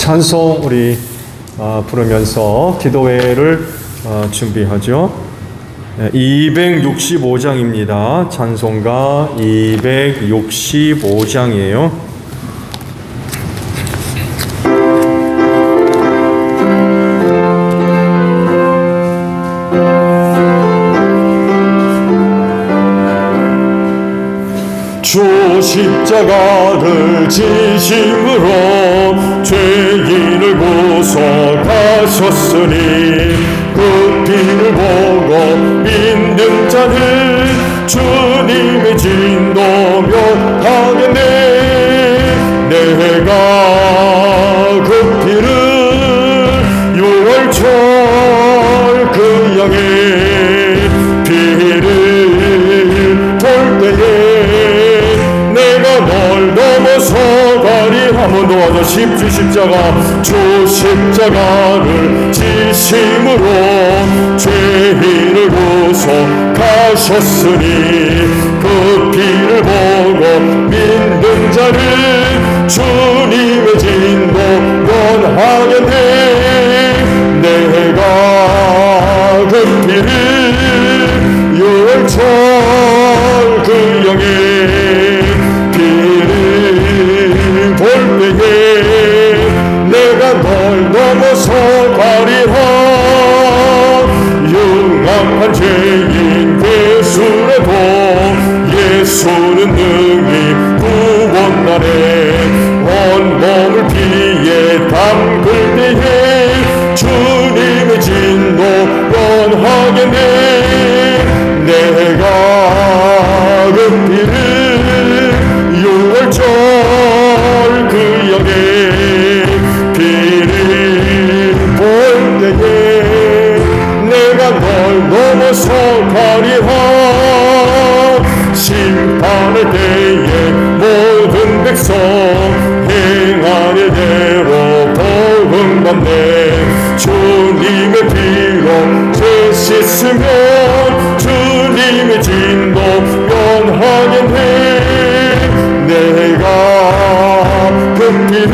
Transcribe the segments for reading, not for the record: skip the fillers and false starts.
찬송 우리 부르면서 기도회를 준비하죠. 265장입니다. 찬송가 265장이에요. 주 십자가를 지심으로 죄인을 구속하셨으니 그 피를 보고 믿는 자는 주님의 진노 멸하겠네. 내가 그 피를 6월절 그 양의 피를 볼 때에 내가 널 넘어서 가리. 한번 도와줘. 주 십자가를 지심으로 죄인을 구속하셨으니 그 피를 보고 믿는 자는 주님의 진노 면하겠네. 내가 그 피를 6월절 그 양의 볼 때에 내가 널 넘어서 가리라. 흉악한 죄인 예수라도 예수는 능히 구원하네. 온몸을 피에 담글 때에 주님의 진노 면하겠네. 내가 그 피를 6월절 그 양의 피를 볼 때에 내가 널 넘어서 가리라. 심판의 때에 모든 백성 행하는 대로 복음 받네. 주님의 피로 죄 씻으면 주님의 진노 면하겠네. 내가 그 피를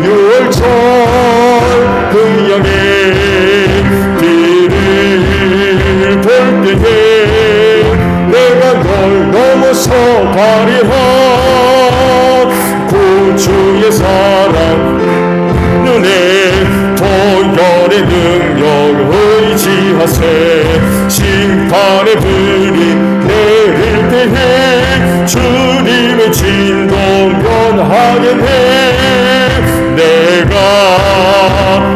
6월절 그 양의 피를 볼 때에 내가 널 넘어서 가리라. 구주의 사랑 눈에 도열의 능력 의지하세. 심판의 불이 내릴 때에 주님의 진노 면하겠네. 내가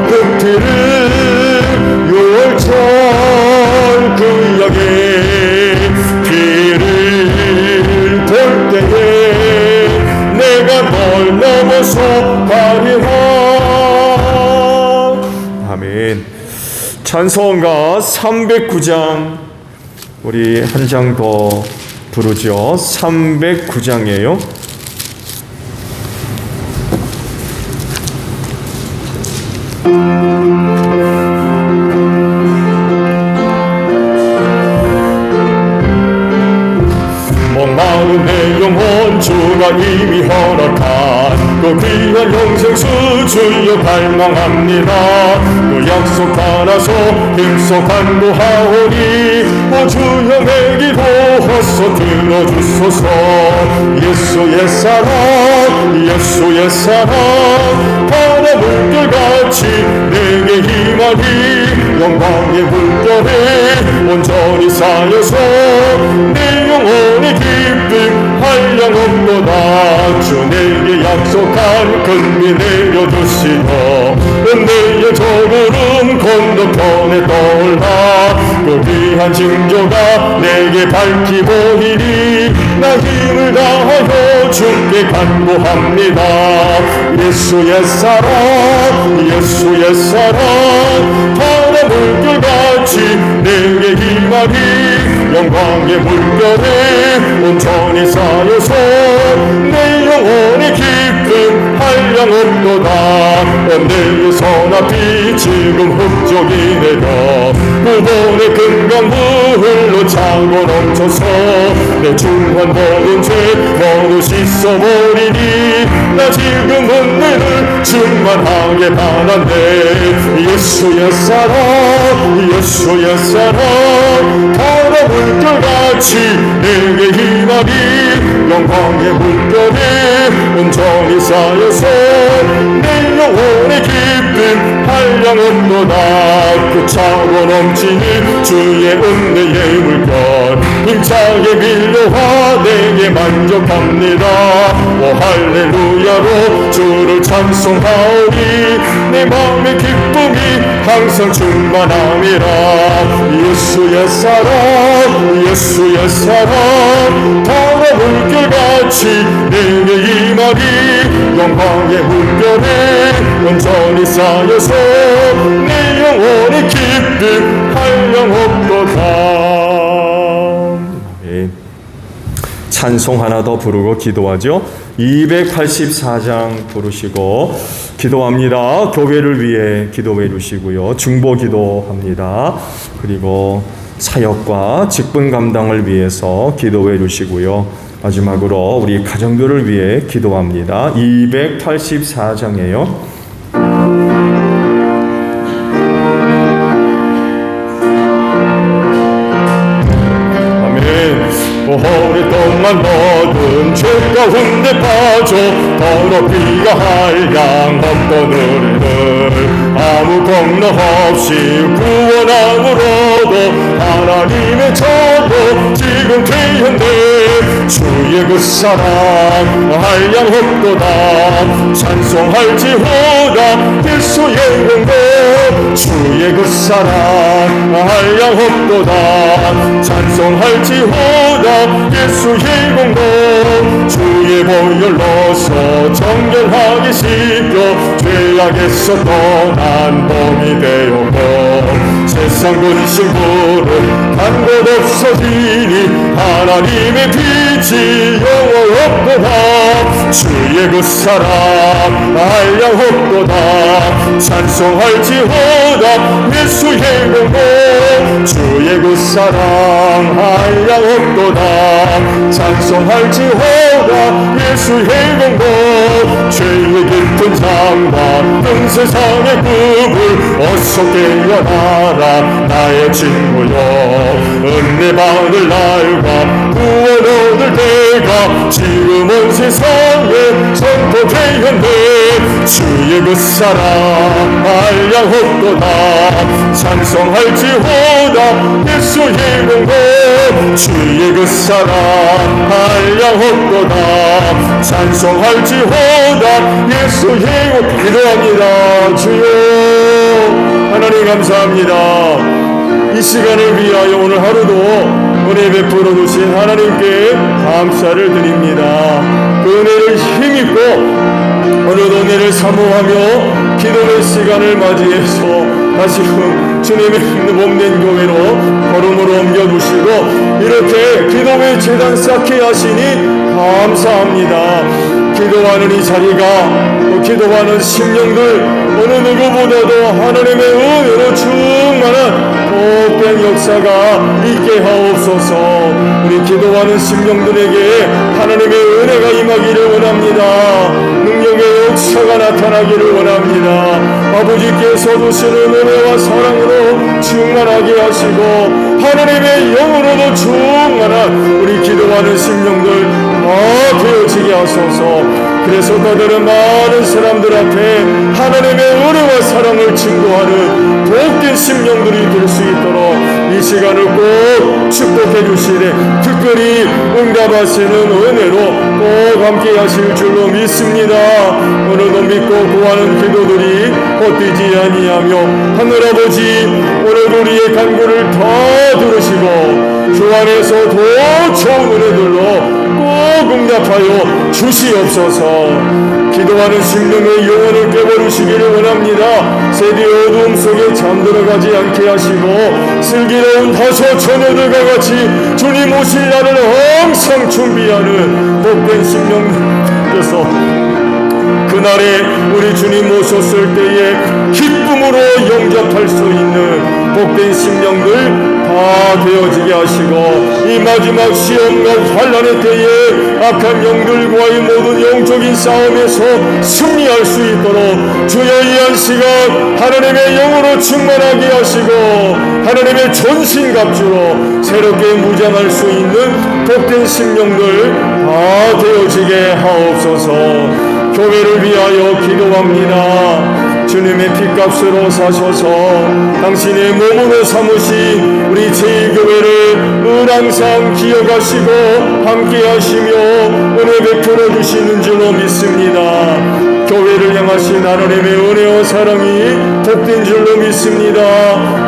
그 피를 6월절 그 양의 피를 볼 때에 내가 널 넘어서 가리라. 아멘. 찬송가 309장 우리 한 장 더 부르죠. 309장이에요. 마음의 영혼 주가 이미 허락한 그 귀한 영생수 주여 갈망합니다. 그 약속 따라서 힘써 간구하오니 주여 내 기도 헛소 들어주소서. 예수의 사랑 예수의 사랑 바다 물결같이 내게 임하니 영광의 물결에 온전히 쌓여서 내 영혼의 기쁨 한량없도다. 주 내게 약속한 금비 내려주시고 은혜의 저구름 건너편에 떠올라. 그 귀한 징조가 내게 밝히 보이니 나 힘을 다하여 주께 간구합니다. 예수의 사랑 예수의 사랑 바다 물결같이 내게 임하니 영광의 물결에 온전히 쌓여서 내 영혼의 기쁨 한량없도다. 내의 선앞이 지금 흡족이 내려 구원의 금강물로 차고 넘쳐서 내 중한 모든 죄 모두 씻어버리니 나 지금 은혜를 충만하게 바란네. 예수의 사랑 예수의 사랑 바다 물결같이 내게 임하리. 영광의 물결이 온전히 쌓여서 내 영혼의 기쁨 한량없도다. 그 차고 넘치니 주의 은혜의 물결 힘차게 밀려와 내게 만족합니다. 오 할렐루야로 주를 찬송하오니 내 마음의 기쁨이 항상 충만함이라. 예수의 사랑 예수의 사랑 바다 물결같이 내게 임하리. 영광의 물결에 온전히 쌓여서 내 영혼의 기쁨 한량없도다. 찬송 하나 더 부르고 기도하죠. 284장 부르시고 기도합니다. 교회를 위해 기도해 주시고요. 중보 기도합니다. 그리고 사역과 직분 감당을 위해서 기도해 주시고요. 마지막으로 우리 가정들을 위해 기도합니다. 284장이에요. 오랫동안 너는 죄 가운데 빠져 더럽기가 한량없던 우리를 아무 공로 없이 구원함으로도 하나님의 자녀 지금 되었네. 주의 그 사랑 한량없도다. 찬송할지어다 예수의 영광. 주의 그 사랑 한량없도다. 찬송할지어다 예수의 공로. 주의 보혈로서 정결하게 씻겨 죄악에서 떠난 복이 되었고 세상 근심부는 간 곳 없어지니 하나님의 빛이 영원없도다. 주의 그 사랑 한량없도다. 찬송할지어다 예수의 공로. 주의 그 사랑 한량없도다. 찬송할지어다 예수의 공로. 죄의 깊은 장과 뜬 세상의 꿈을 어서 깨어나라 나의 친구여. 은혜 받을 날과 구원 얻을 때가 지금 온 세상에 선포되었네. 주의 그 사랑 한량없도다. 찬송할지어다 예수의 공로. 주의 그 사랑 한량없도다. 찬송할지어다 예수의 공로. 기도합니다. 주여 하나님 감사합니다. 이 시간을 위하여 오늘 하루도 은혜 베풀어 주신 하나님께 감사를 드립니다. 그 은혜를 힘입고 오늘도 은혜를 사모하며 기도의 시간을 맞이해서 다시금 주님의 몸된 교회로 걸음으로 옮겨주시고 이렇게 기도의 재단 쌓게 하시니 감사합니다. 기도하는 이 자리가 또 기도하는 심령들 어느 누구보다도 하나님의 은혜로 충만한 복된 역사가 있게 하옵소서. 우리 기도하는 심령들에게 하나님의 은혜가 임하기를 원합니다. 능력의 역사가 나타나기를 원합니다. 아버지께서 주시는 은혜와 사랑으로 충만하게 하시고 하나님의 영으로도 충만한 우리 기도하는 심령들 다 되어지게 하소서. 그래서 너희들은 많은 사람들 앞에 하나님의 은혜와 사랑을 증거하는 복된 심령들이 될 수 있도록 이 시간을 꼭 축복해 주시되 특별히 응답하시는 은혜로 꼭 함께 하실 줄로 믿습니다. 오늘도 믿고 구하는 기도들이 헛되지 아니하며 하늘아버지 오늘 우리의 간구를 다 들으시고 주 안에서 더 좋은 은혜들로 꼭 응답하여 주시옵소서. 기도하는 심령의 영혼을 깨버리시기를 원합니다. 세대 어두움 속에 잠들어가지 않게 하시고 슬기로운 다소 처녀들과 같이 주님 오실 날을 항상 준비하는 복된 심령께서 그날에 우리 주님 오셨을 때에 기쁨으로 영접할 수 있는 복된 심령들 다 다 되어지게 하시고 이 마지막 시험과 환난의 때에 악한 영들과의 모든 영적인 싸움에서 승리할 수 있도록 주여 이 한 시간 하나님의 영으로 충만하게 하시고 하나님의 전신갑주로 새롭게 무장할 수 있는 복된 심령들 다 되어지게 하옵소서. 교회를 위하여 기도합니다. 주님의 핏값으로 사셔서 당신의 몸으로 삼으신 우리 제1교회를 늘 항상 기억하시고 함께하시며 은혜 베풀어 주시는 줄로 믿습니다. 교회를 향하신 하나님의 은혜와 사랑이 복된 줄로 믿습니다.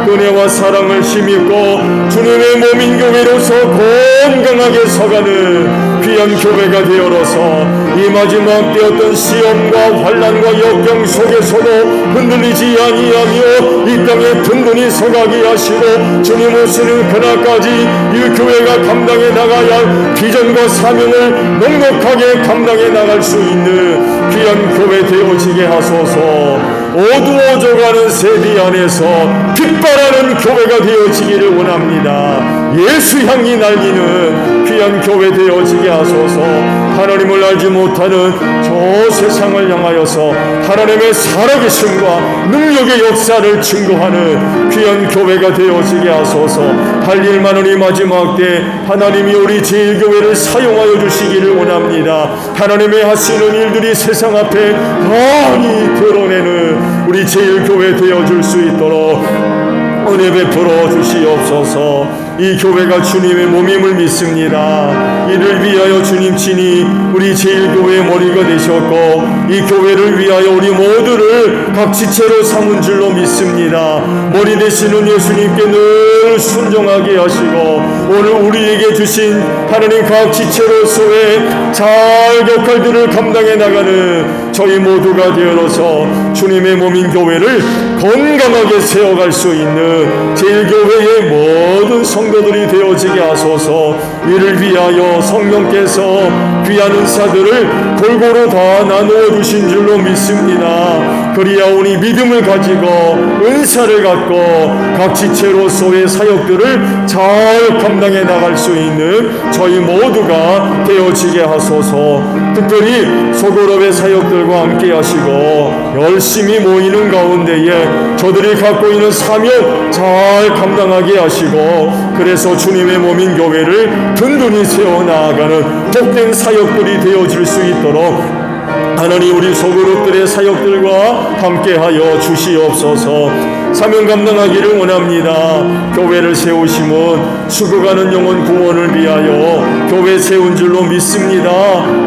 은혜와 사랑을 힘입고 주님의 몸인 교회로서 건강하게 서가는 귀한 교회가 되어서 이 마지막 때 어떤 시험과 환난과 역경 속에서도 흔들리지 아니하며 이 땅에 든든히 서가게 하시고 주님 오시는 그날까지 이 교회가 감당해 나가야 할 비전과 사명을 넉넉하게 감당해 나갈 수 있는 귀한 교회 되어지게 하소서. 어두워져가는 세대 안에서 빛바라는 교회가 되어지기를 원합니다. 예수 향이 날리는 귀한 교회 되어지게 하소서. 하나님을 알지 못하는 저 세상을 향하여서 하나님의 살아계심과 능력의 역사를 증거하는 귀한 교회가 되어지게 하소서. 할 일 많은 이 마지막 때 하나님이 우리 제1교회를 사용하여 주시기를 원합니다. 하나님의 하시는 일들이 세상 앞에 많이 드러내는 우리 제1교회 되어줄 수 있도록 은혜 베풀어 주시옵소서. 이 교회가 주님의 몸임을 믿습니다. 이를 위하여 주님 친히 우리 제1교회의 머리가 되셨고 이 교회를 위하여 우리 모두를 각 지체로 삼은 줄로 믿습니다. 머리 되시는 예수님께 늘 순종하게 하시고 오늘 우리에게 주신 하나님 각 지체로서의 잘 역할들을 감당해 나가는 저희 모두가 되어서 주님의 몸인 교회를 건강하게 세워갈 수 있는 제1교회의 모든 성도들이 되어지게 하소서. 이를 위하여 성령께서 귀한 은사들을 골고루 다 나누어 주신 줄로 믿습니다. 그리하오니 믿음을 가지고 은사를 갖고 각 지체로서의 사역들을 잘 감당해 나갈 수 있는 저희 모두가 되어지게 하소서. 특별히 소그룹의 사역들과 함께 하시고 열심히 모이는 가운데에 저들이 갖고 있는 사명 잘 감당하게 하시고 그래서 주님의 몸인 교회를 든든히 세워나가는 복된 사역들이 되어질 수 있도록 하나님 우리 소그룹들의 사역들과 함께하여 주시옵소서. 사명 감당하기를 원합니다. 교회를 세우심은 죽어가는 영혼 구원을 위하여 교회 세운 줄로 믿습니다.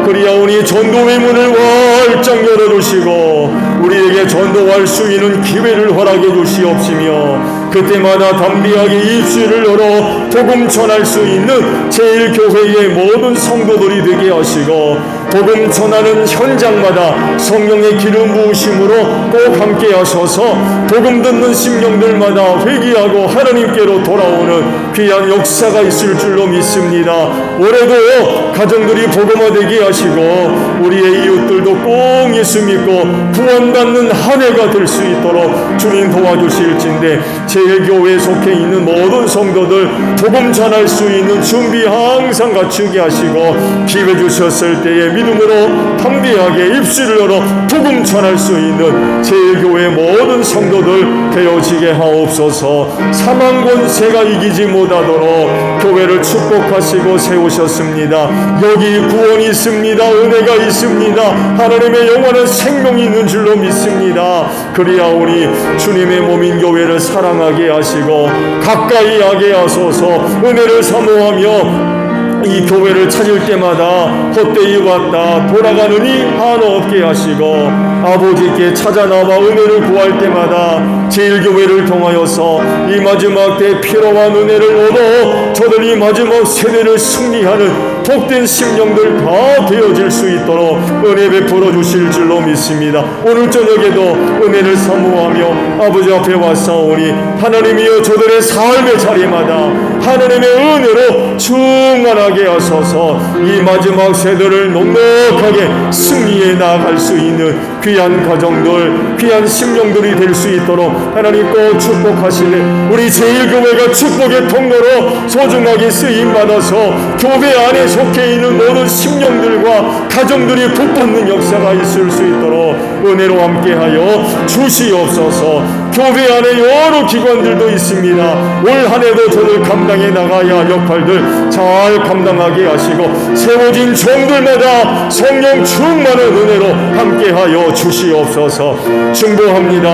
그리하오니 전도의 문을 활짝 열어주시고 우리에게 전도할 수 있는 기회를 허락해 주시옵시며 그때마다 담대하게 입술을 열어 복음 전할 수 있는 제1교회의 모든 성도들이 되게 하시고 복음 전하는 현장마다 성령의 기름 부으심으로 꼭 함께 하셔서 복음 듣는 심령들마다 회개하고 하나님께로 돌아오는 귀한 역사가 있을 줄로 믿습니다. 올해도 가정들이 복음화되게 하시고 우리의 이웃들도 꼭 예수 믿고 구원받는 한 해가 될 수 있도록 주님 도와주실진데 제1교회에 속해 있는 모든 성도들 복음 전할 수 있는 준비 항상 갖추게 하시고 기회 주셨을 때에 믿음으로 담대하게 입술을 열어 복음 전할 수 있는 제1교회 모든 성도들 되어지게 하옵소서. 사망 권세가 이기지 못하도록 교회를 축복하시고 세우셨습니다. 여기 구원이 있습니다. 은혜가 있습니다. 하나님의 영원한 생명이 있는 줄로 믿습니다. 그리하오니 주님의 몸인 교회를 사랑하게 하시고 가까이 하게 하소서. 은혜를 사모하며 이 교회를 찾을 때마다 헛되이 왔다 돌아가느니 한없 없게 하시고 아버지께 찾아 나와 은혜를 구할 때마다 제1교회를 통하여서 이 마지막 때 필요한 은혜를 얻어 저들이 마지막 세대를 승리하는 복된 심령들 다 되어질 수 있도록 은혜 베풀어 주실 줄로 믿습니다. 오늘 저녁에도 은혜를 사모하며 아버지 앞에 왔사오니 하나님이여 저들의 삶의 자리마다 하나님의 은혜로 충만하게 하소서. 이 마지막 세대를 넉넉하게 승리해 나아갈 수 있는 귀한 가정들, 귀한 심령들이 될 수 있도록 하나님 꼭 축복하시네. 우리 제1교회가 축복의 통로로 소중하게 쓰임받아서 교회 안에 속해 있는 모든 심령들과 가정들이 복받는 역사가 있을 수 있도록 은혜로 함께하여 주시옵소서. 교회 안에 여러 기관들도 있습니다. 올 한 해도 저들 감당해 나가야 할 역할들 잘 감당하게 하시고 세워진 종들마다 성령 충만한 은혜로 함께하여 주시옵소서. 중보합니다.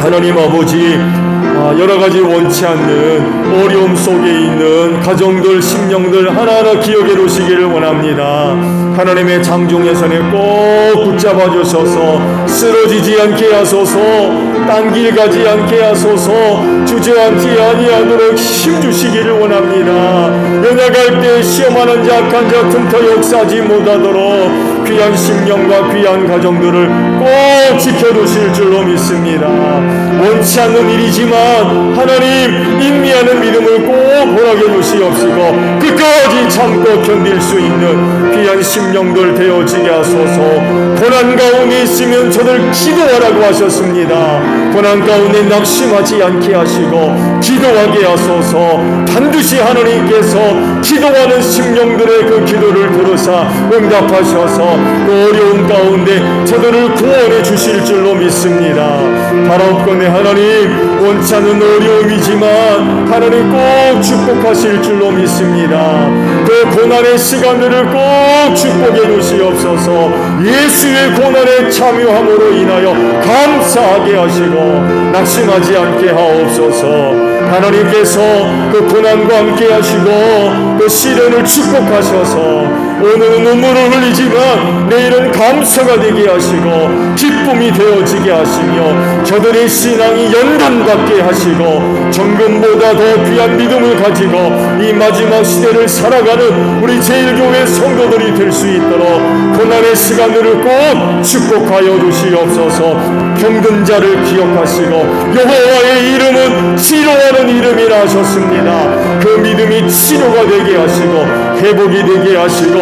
하나님 아버지, 여러 가지 원치 않는 어려움 속에 있는 가정들, 심령들 하나하나 기억해 놓으시기를 원합니다. 하나님의 장종의 손에 꼭 붙잡아 주셔서 쓰러지지 않게 하소서, 딴 길 가지 않게 하소서, 주저앉지 아니하도록 힘주시기를 원합니다. 연약할 때 시험하는 자, 악한 자 틈터 역사하지 못하도록 귀한 심령과 귀한 가정들을 꼭 지켜주실 줄로 믿습니다. 원치 않는 일이지만 하나님 인내하는 믿음을 꼭 허락해 주시옵시고 끝까지 참고 견딜 수 있는 귀한 심령들 되어지게 하소서. 고난 가운데 있으면 저들 기도하라고 하셨습니다. 고난 가운데 낙심하지 않게 하시고 기도하게 하소서. 반드시 하나님께서 기도하는 심령들의 그 기도를 들으사 응답하셔서 그 어려운 가운데 저들을 구원해 주실 줄로 믿습니다. 바라옵건대 하나님, 원치 않는 어려움이지만 하나님 꼭 축복하실 줄로 믿습니다. 그 고난의 시간들을 꼭 축복해 주시옵소서. 예수의 고난에 참여함으로 인하여 감사하게 하시고 낙심하지 않게 하옵소서. 하나님께서 그 고난과 함께 하시고 그 시련을 축복하셔서 오늘은 눈물을 흘리지만 내일은 감사가 되게 하시고 기쁨이 되어지게 하시며 저들의 신앙이 연단받게 하시고 정금보다 더 귀한 믿음을 가지고 이 마지막 시대를 살아가는 우리 제1교회 성도들이 될 수 있도록 고난의 시간들을 꼭 축복하여 주시옵소서. 병든 자를 기억하시고 여호와의 이름은 치료하는 이름이라 하셨습니다. 그 믿음이 치료가 되게 하시고 회복이 되게 하시고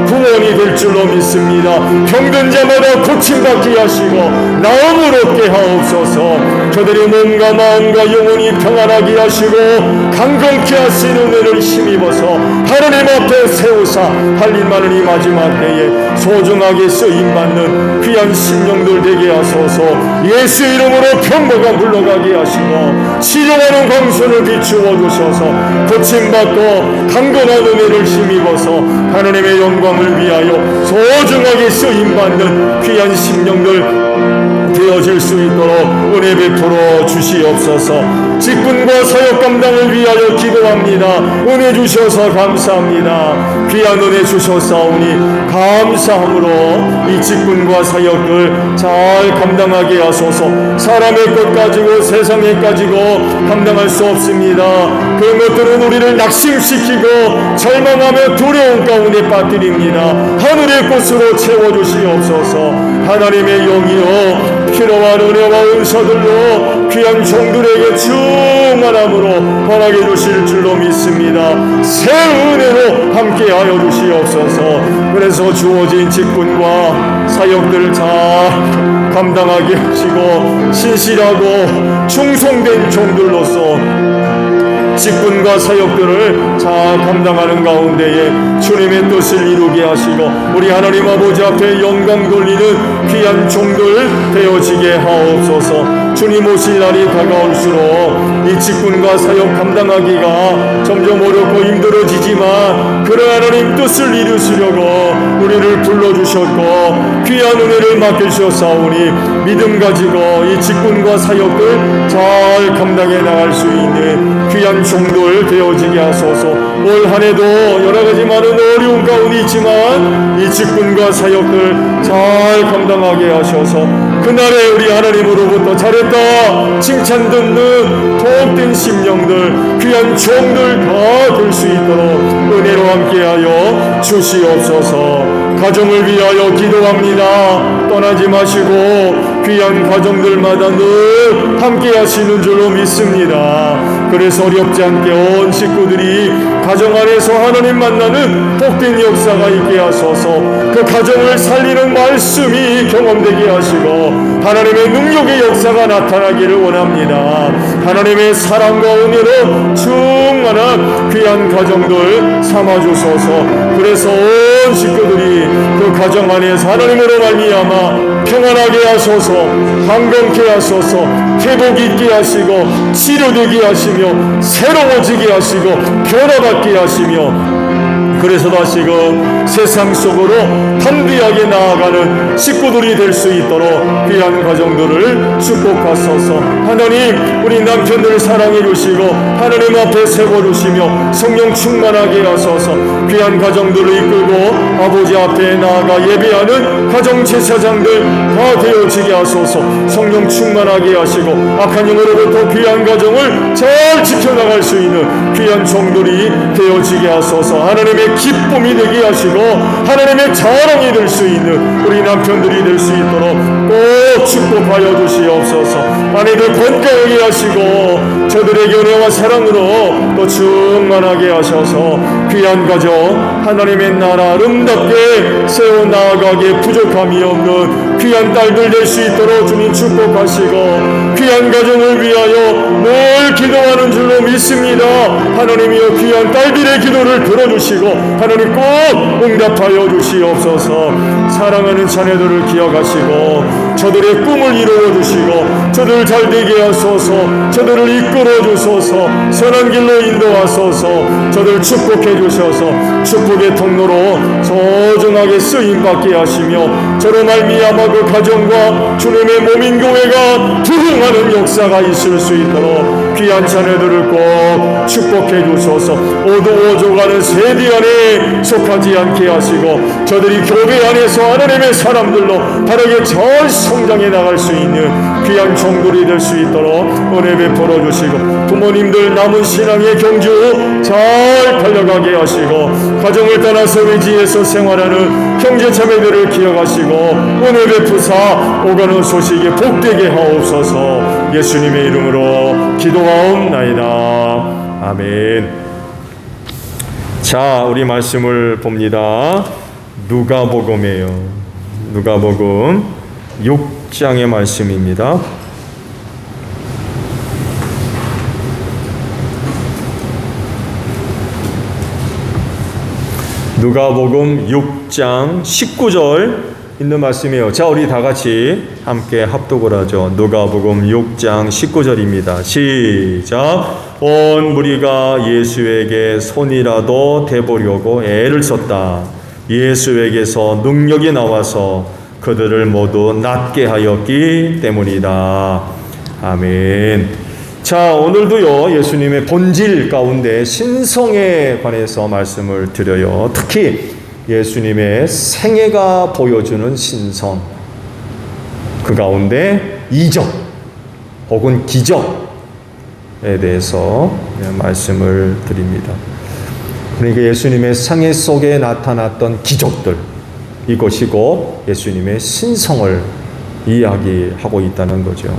구원이 될 줄로 믿습니다. 병든 자마다 고침받게 하시고 나음을 얻게 하옵소서. 저들의 몸과 마음과 영혼이 평안하게 하시고 강건케 하시는 은혜를 힘입어서 하나님 앞에 세우사 할 일 많은 이 마지막 때에 소중하게 쓰임받는 귀한 심령들 되게 하소서. 예수 이름으로 평화가 물러가게 하시고 치료하는 광선을 비추어 주셔서 고침받고 강건한 은혜를 힘입어서 하나님의 영광을 위하여 소중하게 쓰임받는 귀한 심령들 되어질 수 있도록 은혜 베풀어 주시옵소서. 직분과 사역 감당을 위하여 기도합니다. 은혜 주셔서 감사합니다. 귀한 은혜 주셨사오니 감사함으로 이 직분과 사역을 잘 감당하게 하소서. 사람의 것 가지고 세상의 가지고 감당할 수 없습니다. 그것들은 우리를 낙심시키고 절망하며 두려움 가운데 빠뜨립니다. 하늘의 꽃으로 채워주시옵소서. 하나님의 영이여 필요한 은혜와 은사들로 귀한 종들에게 충만함으로 허락해 주실 줄로 믿습니다. 새 은혜로 함께하여 주시옵소서. 그래서 주어진 직분과 사역들을 잘 감당하게 하시고 신실하고 충성된 종들로서 직분과 사역들을 잘 감당하는 가운데에 주님의 뜻을 이루게 하시고 우리 하나님 아버지 앞에 영광 돌리는 귀한 종들 되어지게 하옵소서. 주님 오실 날이 다가올수록 이 직분과 사역 감당하기가 점점 어렵고 힘들어지지만 그런 하나님 뜻을 이루시려고 우리를 불러주셨고 귀한 은혜를 맡기셨사오니 믿음 가지고 이 직분과 사역을 잘 감당해 나갈 수 있는 귀한 종들 되어지게 하소서. 올 한해도 여러가지 많은 어려운 가운데 있지만 이 직분과 사역들 잘 감당하게 하셔서 그날에 우리 하나님으로부터 잘했다 칭찬 듣는 복된 심령들 귀한 종들 다 될 수 있도록 은혜로 함께하여 주시옵소서. 가정을 위하여 기도합니다. 떠나지 마시고 귀한 가정들마다 늘 함께 하시는 줄로 믿습니다. 그래서 어렵지 않게 온 식구들이 가정 안에서 하나님 만나는 복된 역사가 있게 하소서. 그 가정을 살리는 말씀이 경험되게 하시고 하나님의 능력의 역사가 나타나기를 원합니다. 하나님의 사랑과 은혜로 충만한 귀한 가정들 삼아주소서. 그래서 온 식구들이 그 가정 안에서 하나님으로 말미암아 평안하게 하소서, 강건케 하소서, 회복 있게 하시고 치료되게 하시며 새로워지게 하시고 변화받게 하시며, 그래서 다시금 세상 속으로 담대하게 나아가는 식구들이 될 수 있도록 귀한 가정들을 축복하소서. 하나님, 우리 남편들을 사랑해 주시고 하나님 앞에 세워주시며 성령 충만하게 하소서. 귀한 가정들을 이끌고 아버지 앞에 나아가 예배하는 가정 제사장들 다 되어지게 하소서. 성령 충만하게 하시고 악한 영으로부터 귀한 가정을 잘 지켜나갈 수 있는 귀한 종들이 되어지게 하소서. 하나님의 기쁨이 되게 하시고 하나님의 자랑이 될 수 있는 우리 남편들이 될 수 있도록 꼭 축복하여 주시옵소서. 아내들 건강하게 하시고 저들의 연애와 사랑으로 또 충만하게 하셔서 귀한 가정 하나님의 나라 아름답게 세워나가게 부족함이 없는 귀한 딸들 될 수 있도록 주님 축복하시고 귀한 가정을 위하여 늘 기도하는 줄로 믿습니다. 하나님이여 귀한 딸들의 기도를 들어주시고 하나님 꼭 응답하여 주시옵소서. 사랑하는 자녀들을 기억하시고 저들의 꿈을 이루어 주시고 저들을 잘되게 하소서. 저들을 이끌어 주소서. 선한 길로 인도하소서. 저들을 축복해 주셔서 축복의 통로로 소중하게 쓰임받게 하시며 저로 말미암아 그 가정과 주님의 몸인 교회가 부흥하는 역사가 있을 수 있도록 귀한 자녀들을 꼭 축복해 주소서. 오도오조가는 세대 안에 속하지 않게 하시고 저들이 교회 안에서 하나님의 사람들로 바르게 잘 성장해 나갈 수 있는 귀한 종들이 될 수 있도록 은혜 베풀어 주시고 부모님들 남은 신앙의 경주 잘 달려가게 하시고 가정을 떠나서 외지에서 생활하는 형제 자매들을 기억하시고 은혜 베푸사 오가는 소식이 복되게 하옵소서. 예수님의 이름으로 기도하옵나이다. 아멘. 자, 우리 말씀을 봅니다. 누가복음이에요. 누가복음 6장의 말씀입니다. 누가복음 6장 19절 있는 말씀이에요. 자, 우리 다 같이 함께 합독을 하죠. 누가복음 6장 19절입니다. 시작. 온 무리가 예수에게 손이라도 대보려고 애를 썼다. 예수에게서 능력이 나와서 그들을 모두 낫게 하였기 때문이다. 아멘. 자, 오늘도요 예수님의 본질 가운데 신성에 관해서 말씀을 드려요. 특히 예수님의 생애가 보여주는 신성, 그 가운데 이적 혹은 기적에 대해서 말씀을 드립니다. 그러니까 예수님의 생애 속에 나타났던 기적들, 이것이고 예수님의 신성을 이야기하고 있다는 거죠.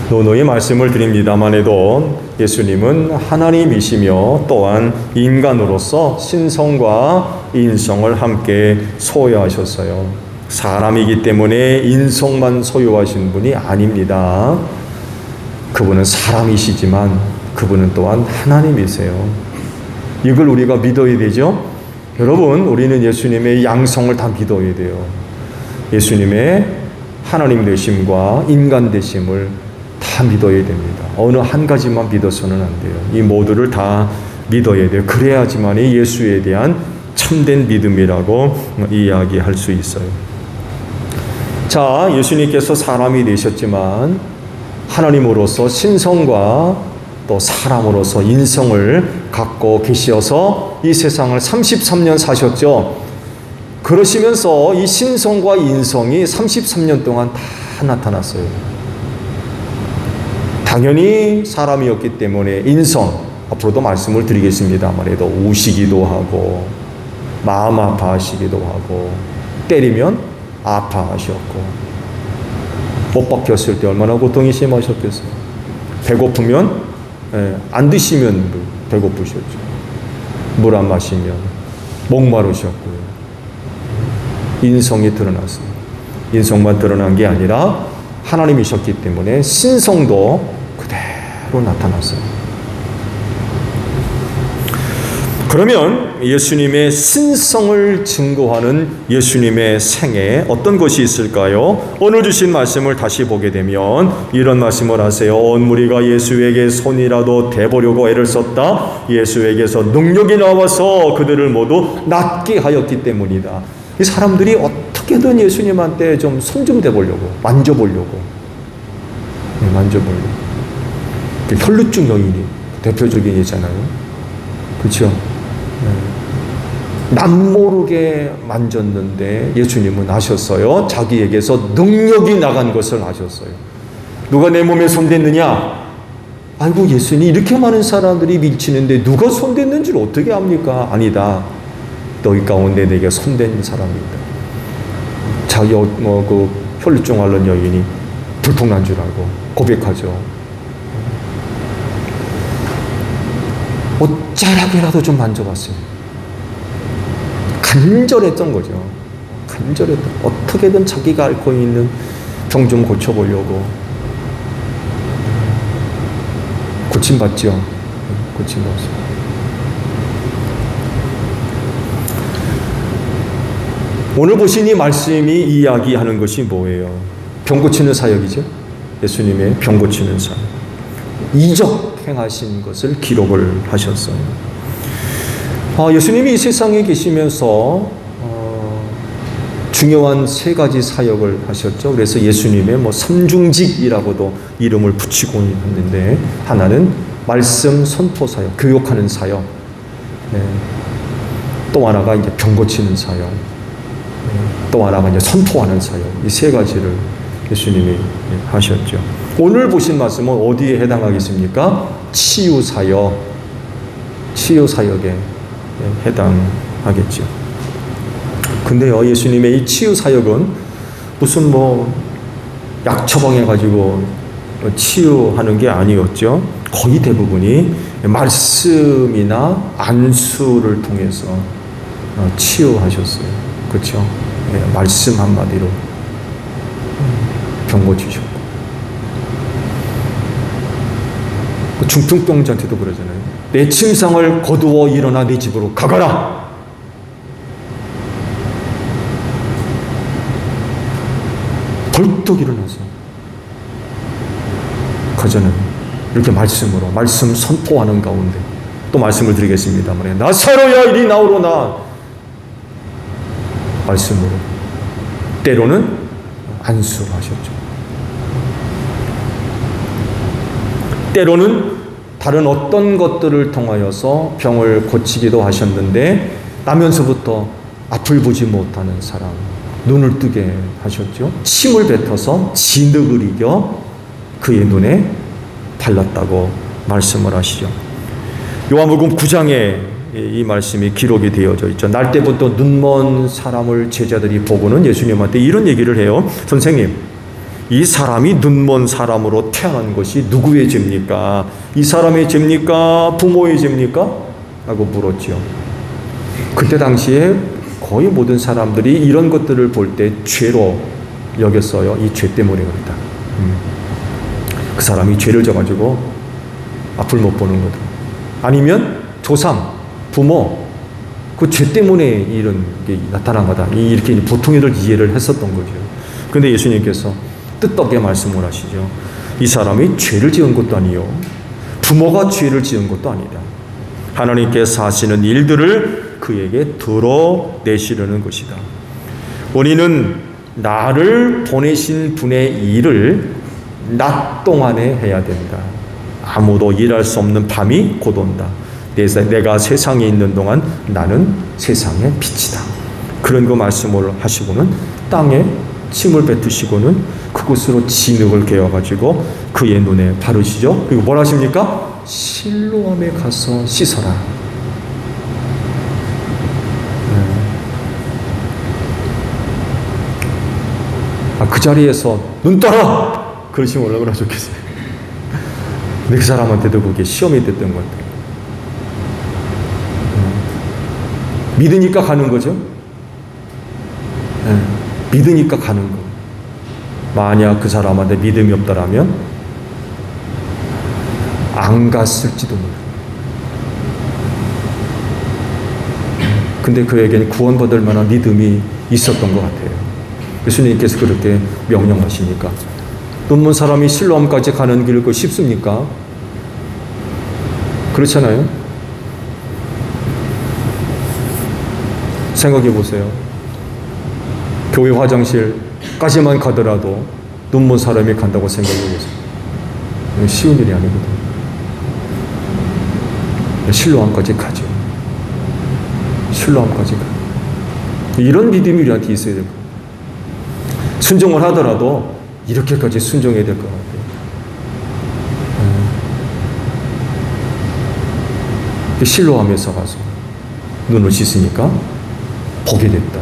노노히 말씀을 드립니다만 해도 예수님은 하나님이시며 또한 인간으로서 신성과 인성을 함께 소유하셨어요. 사람이기 때문에 인성만 소유하신 분이 아닙니다. 그분은 사람이시지만 그분은 또한 하나님이세요. 이걸 우리가 믿어야 되죠. 여러분, 우리는 예수님의 양성을 다 믿어야 돼요. 예수님의 하나님 되심과 인간 되심을 다 믿어야 됩니다. 어느 한 가지만 믿어서는 안 돼요. 이 모두를 다 믿어야 돼요. 그래야지만이 예수에 대한 참된 믿음이라고 이야기할 수 있어요. 자, 예수님께서 사람이 되셨지만 하나님으로서 신성과 또 사람으로서 인성을 갖고 계셔서 이 세상을 33년 사셨죠. 그러시면서 이 신성과 인성이 33년 동안 다 나타났어요. 당연히 사람이었기 때문에 인성, 앞으로도 말씀을 드리겠습니다만 해도 우시기도 하고 마음 아파하시기도 하고 때리면 아파하셨고 못 박혔을 때 얼마나 고통이 심하셨겠어요. 배고프면 안 드시면 배고프셨죠. 물 안 마시면 목마르셨고요. 인성이 드러났어요. 인성만 드러난 게 아니라 하나님이셨기 때문에 신성도 그대로 나타났어요. 그러면 예수님의 신성을 증거하는 예수님의 생애 어떤 것이 있을까요? 오늘 주신 말씀을 다시 보게 되면 이런 말씀을 하세요. 온 무리가 예수에게 손이라도 대보려고 애를 썼다. 예수에게서 능력이 나와서 그들을 모두 낫게 하였기 때문이다. 이 사람들이 어떻게든 예수님한테 좀 손 좀 대보려고, 만져보려고. 혈루증 여인이 대표적인 예잖아요. 그렇죠? 남모르게 만졌는데 예수님은 아셨어요. 자기에게서 능력이 나간 것을 아셨어요. 누가 내 몸에 손댔느냐? 아이고, 예수님, 이렇게 많은 사람들이 밀치는데 누가 손댔는 줄 어떻게 압니까? 아니다. 너희 가운데 내게 손댄 사람이 있다. 자기 그 혈루증 앓는 여인이 들통난 줄 알고 고백하죠. 어쩌라고라도 좀 만져봤어요. 간절했던 거죠. 간절했던. 어떻게든 자기가 앓고 있는 병 좀 고쳐보려고. 고침받죠. 고침받았어요. 오늘 보신 이 말씀이 이야기하는 것이 뭐예요? 병 고치는 사역이죠. 예수님의 병 고치는 사역. 이적 행하신 것을 기록을 하셨어요. 예수님이 이 세상에 계시면서 중요한 세 가지 사역을 하셨죠. 그래서 예수님의 삼중직이라고도 이름을 붙이고 있는데, 하나는 말씀 선포 사역, 교육하는 사역, 또 하나가 이제 병 고치는 사역, 또 하나가 이제 선포하는 사역. 이 세 가지를 예수님이 하셨죠. 오늘 보신 말씀은 어디에 해당하겠습니까? 치유 사역, 치유 사역에 해당하겠죠. 근데요, 예수님의 이 치유 사역은 무슨 약 처방해가지고 치유하는 게 아니었죠. 거의 대부분이 말씀이나 안수를 통해서 치유하셨어요. 그렇죠? 말씀 한마디로 병 고치셨고, 중풍병자한테도 그러잖아요. 내 침상을 거두어 일어나 네 집으로 가거라. 벌떡 일어나서 가잖아요. 이렇게 말씀으로, 말씀 선포하는 가운데 또 말씀을 드리겠습니다만, 나사로야 이리 나오로나. 말씀으로, 때로는 안수하셨죠. 때로는 다른 어떤 것들을 통하여서 병을 고치기도 하셨는데, 나면서부터 앞을 보지 못하는 사람 눈을 뜨게 하셨죠. 침을 뱉어서 진흙을 이겨 그의 눈에 발랐다고 말씀을 하시죠. 요한복음 9장에 이 말씀이 기록이 되어져 있죠. 날 때부터 눈먼 사람을 제자들이 보고는 예수님한테 이런 얘기를 해요. 선생님, 이 사람이 눈먼 사람으로 태어난 것이 누구의 죄입니까? 이 사람의 죄입니까? 부모의 죄입니까? 라고 물었죠. 그때 당시에 거의 모든 사람들이 이런 것들을 볼 때 죄로 여겼어요. 이 죄 때문에 그렇다. 그 사람이 죄를 져가지고 앞을 못 보는 거다. 아니면 조상, 부모, 그 죄 때문에 이런 게 나타난 거다. 이렇게 보통이들 이해를 했었던 거죠. 그런데 예수님께서 뜻밖의 말씀을 하시죠. 이 사람이 죄를 지은 것도 아니요, 부모가 죄를 지은 것도 아니다. 하나님께서 하시는 일들을 그에게 드러내시려는 것이다. 우리는 나를 보내신 분의 일을 낮 동안에 해야 된다. 아무도 일할 수 없는 밤이 곧 온다. 내가 세상에 있는 동안 나는 세상의 빛이다. 그런 거 말씀을 하시고는 땅에 침을 뱉으시고는 그곳으로 진흙을 개어가지고 그의 눈에 바르시죠. 그리고 뭘 하십니까? 실로암에 가서 씻어라. 그 자리에서 눈 떠라! 그러시면 얼마나 좋겠어요. 근데 그 사람한테도 그게 시험이 됐던 것 같아요. 믿으니까 가는 거죠. 믿으니까 가는 거. 만약 그 사람한테 믿음이 없더라면 안 갔을지도 몰라요. 근데 그에게는 구원받을 만한 믿음이 있었던 것 같아요. 예수님께서 그렇게 명령하시니까. 눈먼 사람이 실로암까지 가는 길 그 쉽습니까? 그렇잖아요. 생각해 보세요. 교회 화장실까지만 가더라도 눈먼 사람이 간다고 생각해 보세요. 쉬운 일이 아니거든요. 실로암까지 가죠. 실로암까지 가. 이런 믿음이 우리한테 있어야 될 거예요. 순종을 하더라도 이렇게까지 순종해야 될 것 같아요. 실로암에서 가서 눈을 씻으니까 보게 됐다.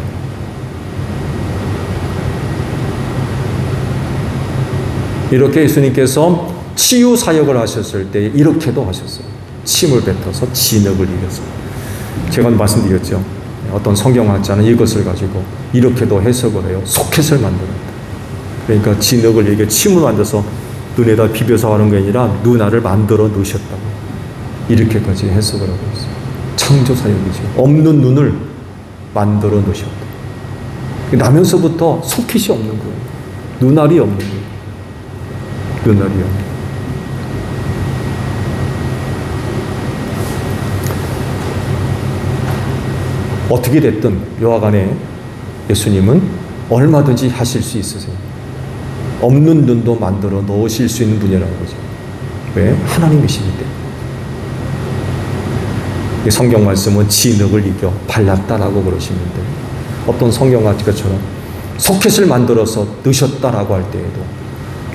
이렇게 예수님께서 치유 사역을 하셨을 때 이렇게도 하셨어요. 침을 뱉어서 진흙을 이겨서. 제가 말씀드렸죠. 어떤 성경학자는 이것을 가지고 이렇게도 해석을 해요. 소켓을 만들었다. 그러니까 진흙을 이게 침을 만들어서 눈에다 비벼서 하는 게 아니라 눈알을 만들어 놓으셨다고. 이렇게까지 해석을 하고 있어요. 창조 사역이죠. 없는 눈을 만들어 놓으셨다. 나면서부터 소켓이 없는 거예요. 눈알이 없는 거예요. 눈알이 없는 거예요. 어떻게 됐든 여하간에 예수님은 얼마든지 하실 수 있으세요. 없는 눈도 만들어 놓으실 수 있는 분이라는 거죠. 왜? 하나님이시기 때문에. 이 성경 말씀은 진흙을 이겨 발랐다라고 그러시는데 어떤 성경학자처럼 소켓을 만들어서 넣으셨다라고 할 때에도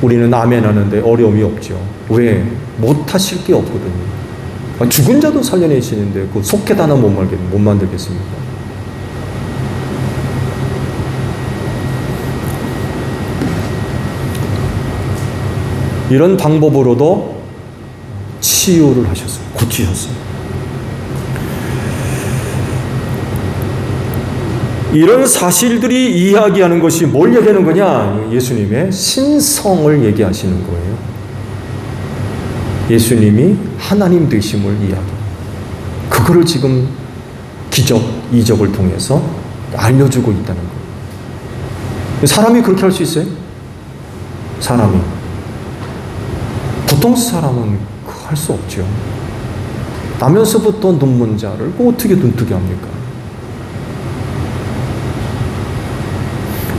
우리는 아멘 하는데 어려움이 없죠. 왜? 못하실 게 없거든요. 죽은 자도 살려내시는데 그 소켓 하나 못 만들겠습니까? 이런 방법으로도 치유를 하셨어요. 고치셨어요. 이런 사실들이 이야기하는 것이 뭘 얘기하는 거냐? 예수님의 신성을 얘기하시는 거예요. 예수님이 하나님 되심을 이야기해요. 그거를 지금 기적, 이적을 통해서 알려주고 있다는 거예요. 사람이 그렇게 할 수 있어요? 사람이. 보통 사람은 할 수 없죠. 나면서부터 눈먼 자를 어떻게 눈뜨게 합니까?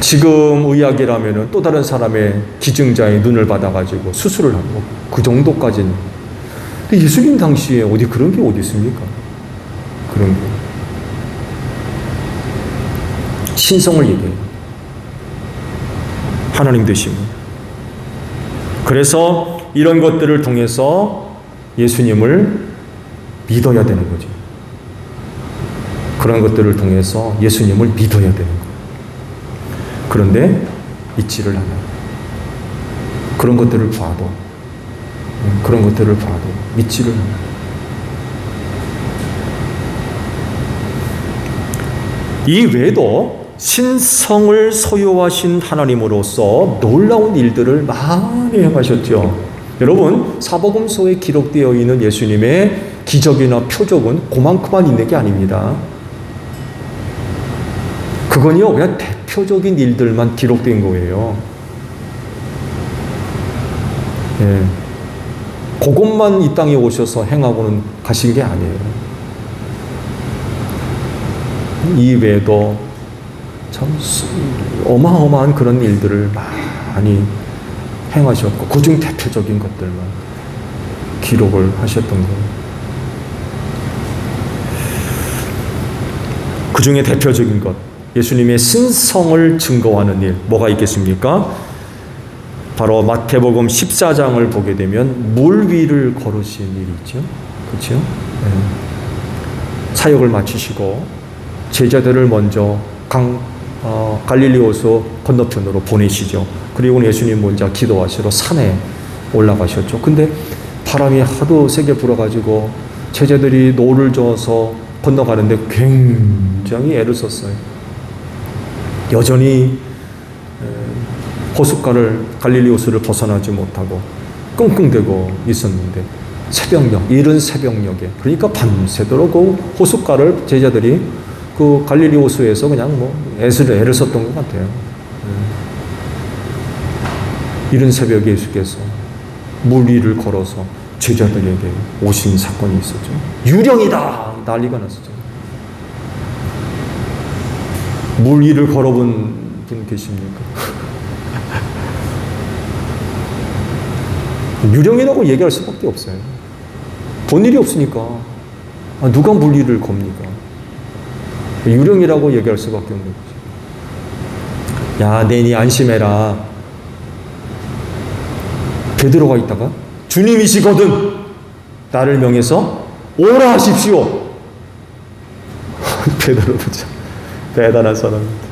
지금 의학이라면 또 다른 사람의 기증자의 눈을 받아가지고 수술을 하고 그 정도까지는. 근데 예수님 당시에 어디 그런 게 어디 있습니까? 그런 게. 신성을 얘기해요. 하나님 되심을. 그래서 이런 것들을 통해서 예수님을 믿어야 되는 거죠. 그런 것들을 통해서 예수님을 믿어야 되는 거예요. 그런데 믿지를 않아요. 그런 것들을 봐도 믿지를 않아요. 이 외에도 신성을 소유하신 하나님으로서 놀라운 일들을 많이 행하셨죠. 여러분, 사복음서에 기록되어 있는 예수님의 기적이나 표적은 그만큼만 있는 게 아닙니다. 그건요, 그냥 대표적인 일들만 기록된 거예요. 예. 그것만 이 땅에 오셔서 행하고는 가신 게 아니에요. 이 외에도 참 어마어마한 그런 일들을 많이 행하셨고, 그중 대표적인 것들만 기록을 하셨던 거예요. 그 중에 대표적인 것, 예수님의 신성을 증거하는 일, 뭐가 있겠습니까? 바로 마태복음 14장을 보게 되면 물 위를 걸으신 일이 있죠. 그렇죠? 네. 사역을 마치시고 제자들을 먼저 갈릴리 호수 건너편으로 보내시죠. 그리고 예수님 먼저 기도하시러 산에 올라가셨죠. 근데 바람이 하도 세게 불어가지고 제자들이 노를 저어서 건너가는데 굉장히 애를 썼어요. 여전히 호숫가를 갈릴리 호수를 벗어나지 못하고 끙끙대고 있었는데 새벽녘, 이른 새벽녘에, 그러니까 밤새도록 그 호숫가를 제자들이 그 갈릴리 호수에서 그냥 뭐 애를 썼던 것 같아요. 이른 새벽에 예수께서 물 위를 걸어서 제자들에게 오신 사건이 있었죠. 유령이다! 난리가 났었죠. 물 위를 걸어본 분 계십니까? 유령이라고 얘기할 수밖에 없어요. 본 일이 없으니까. 누가 물 위를 겁니까? 유령이라고 얘기할 수밖에 없는 거죠. 야, 내니 안심해라. 베드로가 있다가 주님이시거든 나를 명해서 오라 하십시오. 베드로도 참 대단한 사람입니다.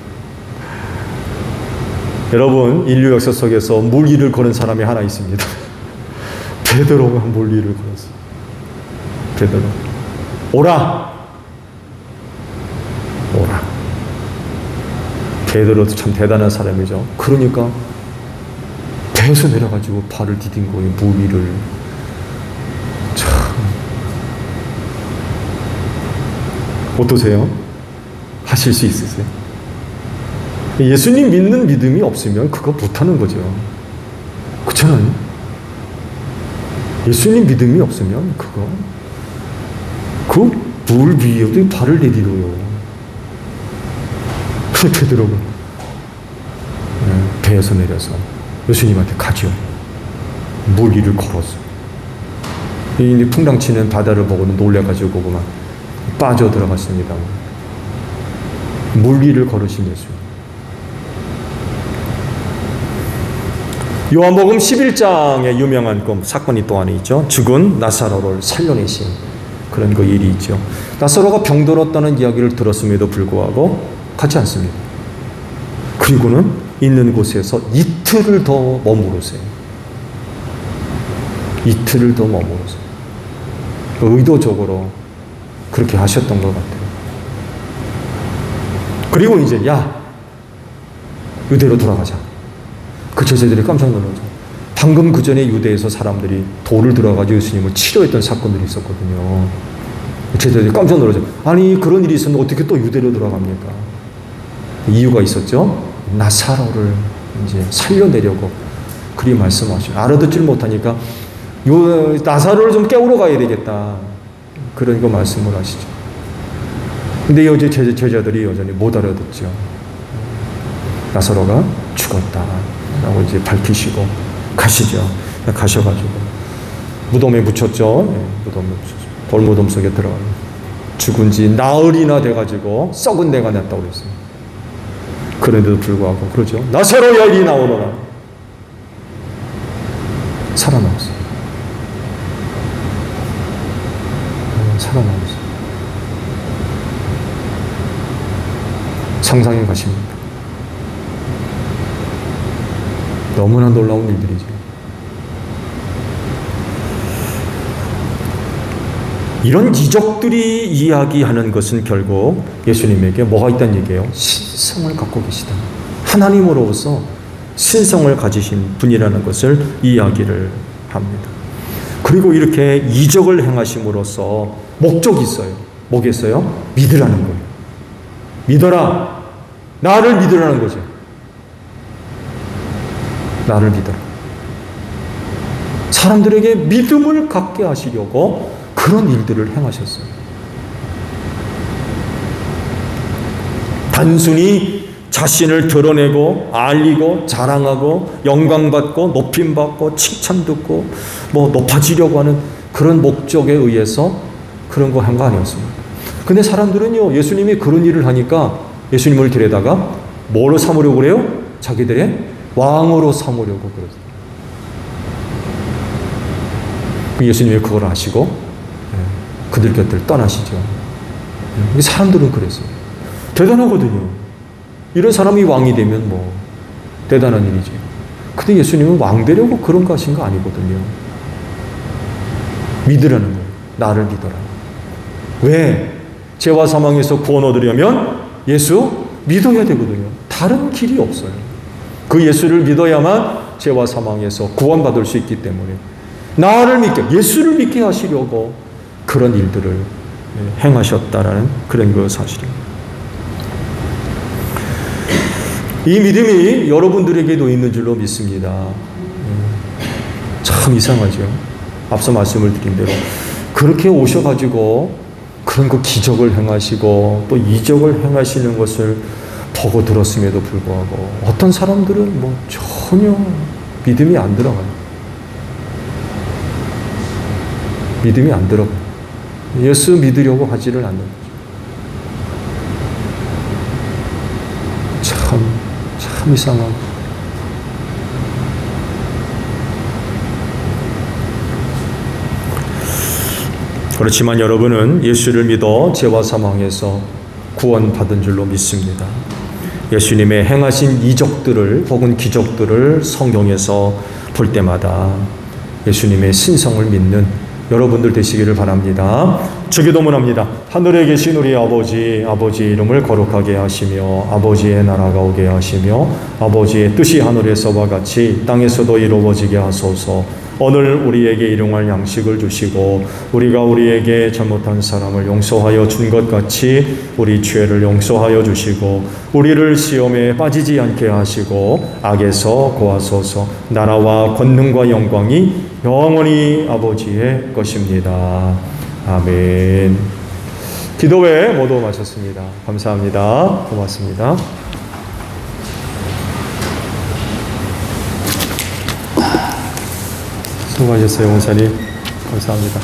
여러분, 인류 역사 속에서 물 위를 거는 사람이 하나 있습니다. 베드로가 물 위를 걸었어요. 베드로, 오라! 오라. 베드로도 참 대단한 사람이죠. 그러니까 배에서 내려가지고 발을 디딘 거예요. 물 위를. 참. 어떠세요? 하실 수 있으세요? 예수님 믿는 믿음이 없으면 그거 못하는 거죠. 그렇잖아요? 예수님 믿음이 없으면 그거 그 물 위에 발을 내디뎌요. 베드로가 배에서 내려서 예수님한테 가죠. 물 위를 걸었어. 이 풍랑치는 바다를 보고는 놀래가지고 그만 빠져 들어갔습니다. 물 위를 걸으신 예수. 요한복음 11장에 유명한 그 사건이 또 하나 있죠. 죽은 나사로를 살려내신 그런 그 일이 있죠. 나사로가 병들었다는 이야기를 들었음에도 불구하고 가지 않습니다. 그리고는 있는 곳에서 이틀을 더 머무르세요. 이틀을 더 머무르세요. 의도적으로 그렇게 하셨던 것 같아요. 그리고 이제 야, 유대로 돌아가자. 그 제자들이 깜짝 놀라죠. 방금 그 전에 유대에서 사람들이 돌을 들어가지고 예수님을 치료했던 사건들이 있었거든요. 제자들이 깜짝 놀라죠. 아니, 그런 일이 있었는데 어떻게 또 유대로 돌아갑니까? 이유가 있었죠. 나사로를 이제 살려내려고 그리 말씀하시죠. 알아듣질 못하니까 요 나사로를 좀 깨우러 가야 되겠다. 그런 거 말씀을 하시죠. 근데 여제 제자들이 여전히 못 알아듣죠. 나사로가 죽었다 라고 이제 밝히시고 가시죠. 가셔가지고 무덤에 묻혔죠. 무덤에 묻혔죠. 돌무덤 속에 들어가요. 죽은 지 나흘이나 돼가지고 썩은 내가 났다고 그랬어요. 그런데도 불구하고 그러죠. 나사로야 이리 나오너라. 살아나왔어요. 살아나왔어요. 상상해 가십니다. 너무나 놀라운 일들이죠. 이런 이적들이 이야기하는 것은 결국 예수님에게 뭐가 있다는 얘기예요? 신성을 갖고 계시다. 하나님으로서 신성을 가지신 분이라는 것을 이야기를 합니다. 그리고 이렇게 이적을 행하심으로써 목적이 있어요. 뭐겠어요? 믿으라는 거예요. 믿어라. 나를 믿으라는 거죠. 나를 믿어라. 사람들에게 믿음을 갖게 하시려고 그런 일들을 행하셨어요. 단순히 자신을 드러내고 알리고 자랑하고 영광받고 높임받고 칭찬듣고 뭐 높아지려고 하는 그런 목적에 의해서 그런 거 한 거 아니었습니다. 근데 사람들은요, 예수님이 그런 일을 하니까 예수님을 데려다가 뭐로 삼으려고 그래요? 자기들의 왕으로 삼으려고 그러죠. 예수님이 그걸 아시고 그들 곁을 떠나시죠. 사람들은 그랬어요. 대단하거든요. 이런 사람이 왕이 되면 뭐 대단한 일이지. 근데 예수님은 왕 되려고 그런 거 하신 거 아니거든요. 믿으라는 거예요. 나를 믿어라. 왜? 죄와 사망에서 구원 얻으려면 예수 믿어야 되거든요. 다른 길이 없어요. 그 예수를 믿어야만 죄와 사망에서 구원받을 수 있기 때문에 나를 믿게, 예수를 믿게 하시려고 그런 일들을 행하셨다라는 그런 그 사실입니다. 이 믿음이 여러분들에게도 있는 줄로 믿습니다. 참 이상하죠. 앞서 말씀을 드린 대로 그렇게 오셔가지고 그런 그 기적을 행하시고 또 이적을 행하시는 것을 보고 들었음에도 불구하고 어떤 사람들은 뭐 전혀 믿음이 안 들어가요. 믿음이 안 들어가요. 예수 믿으려고 하지를 않는 거죠. 참 이상하고. 그렇지만 여러분은 예수를 믿어 죄와 사망에서 구원받은 줄로 믿습니다. 예수님의 행하신 이적들을 혹은 기적들을 성경에서 볼 때마다 예수님의 신성을 믿는 여러분들 되시기를 바랍니다. 주기도문합니다. 하늘에 계신 우리 아버지, 아버지 이름을 거룩하게 하시며 아버지의 나라가 오게 하시며 아버지의 뜻이 하늘에서와 같이 땅에서도 이루어지게 하소서. 오늘 우리에게 일용할 양식을 주시고 우리가 우리에게 잘못한 사람을 용서하여 준 것 같이 우리 죄를 용서하여 주시고 우리를 시험에 빠지지 않게 하시고 악에서 구하소서. 나라와 권능과 영광이 영원히 아버지의 것입니다. 아멘. 기도회 모두 마쳤습니다. 감사합니다. 고맙습니다. 수고하셨어요, 원사님. 감사합니다.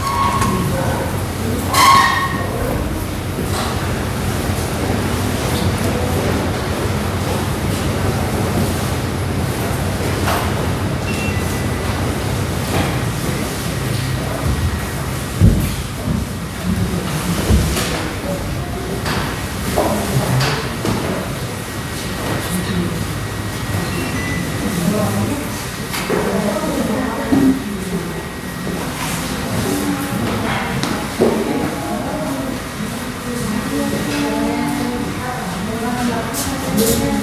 네.